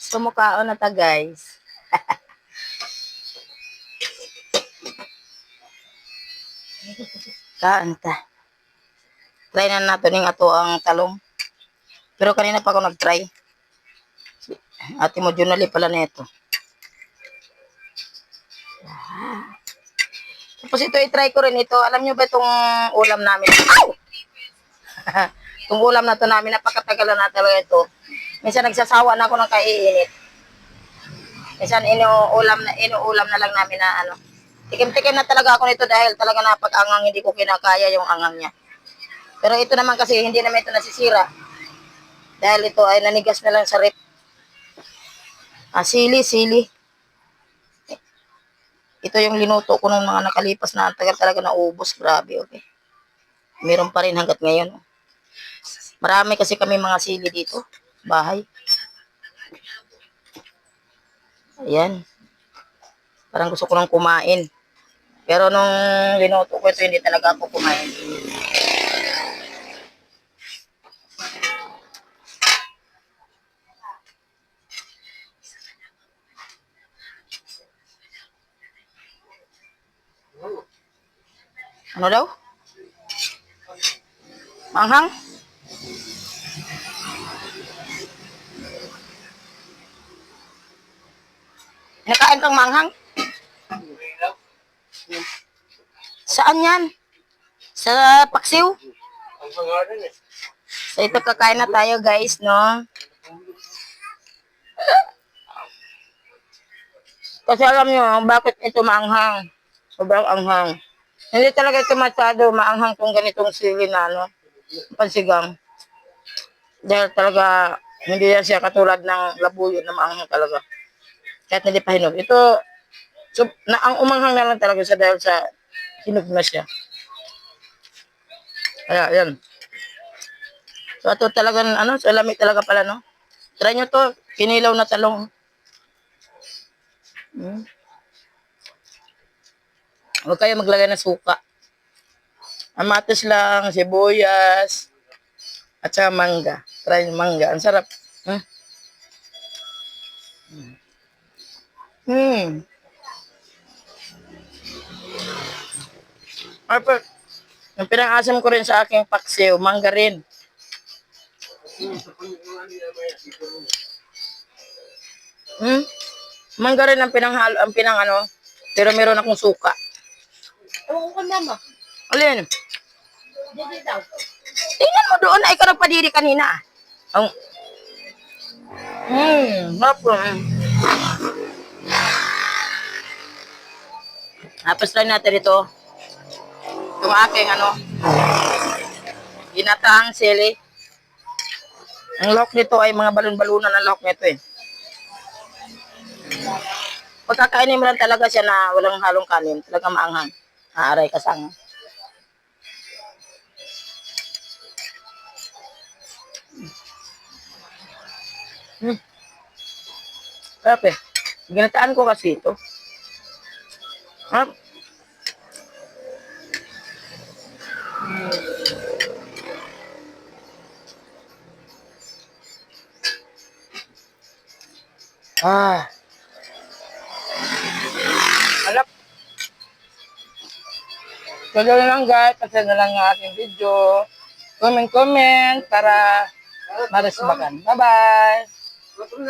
Sumukaon na ta, guys. Kaan ta. Try na nato ning ato ang talong. Pero kanina pa ako nag-try. Ate mo Junali pala nito. Tapos ito i-try ko rin ito. Alam nyo ba itong ulam namin? Itong ulam na to namin, napakatagal na talaga ito. Minsan nagsasawa na ako ng kaiinit. Minsan inuulam na lang namin na ano. Tikim-tikim na talaga ako nito dahil talaga napag-angang hindi ko kinakaya yung angang niya. Pero ito naman kasi hindi naman ito nasisira. Dahil ito ay nanigas na lang sa rep. Sili. Ito yung linuto ko ng mga nakalipas na tagal talaga naubos. Grabe, okay. Meron pa rin hanggat ngayon. Marami kasi kami mga sili dito. Bahay. Ayan. Parang gusto ko nang kumain. Pero nung linuto ko ito, hindi talaga ako kumain. Ano daw? Manghang? Nakain kang manghang? Saan yan? Sa paksiw? So ito kakain na tayo guys, no? Kasi alam nyo, bakit ito maanghang? Sobrang anghang. Hindi talaga ito masyado maanghang kung ganitong sili na, no? Pansigang. Dahil talaga, hindi yan siya katulad ng labuyo na maanghang talaga. Kahit hindi pa hinog. Ito, so, ang umanghang na lang talaga siya dahil sa hinog na siya. Kaya, yan. So, ito talagang, salami talaga pala, no? Try nyo to, kinilaw na talong. Huwag kayo maglagay ng suka. Amatis lang, sibuyas, at saka mangga. Try yung mangga. Ang sarap. Perfect. Yung pinang-asam ko rin sa aking paksiw, mangga rin. Mangga rin ang pinanghalo, pero meron akong suka. Ewan ko mama. Alin? Dito daw. Tingnan mo doon, ay ikaw nagpadiri kanina. Ang Tapos try natin ito. Itong aking ginataang sili. Ang lahok nito ay mga balon-balunan ang lahok nito eh. Pagkakainin mo lang talaga siya na walang halong kanin, talaga maanghang. Aaray ka sang. Grabe. Ginataan ko kasi ito. Alap. So, yun lang guys. Kasi na lang ang aking video. Comment para maresbakan. Bye-bye.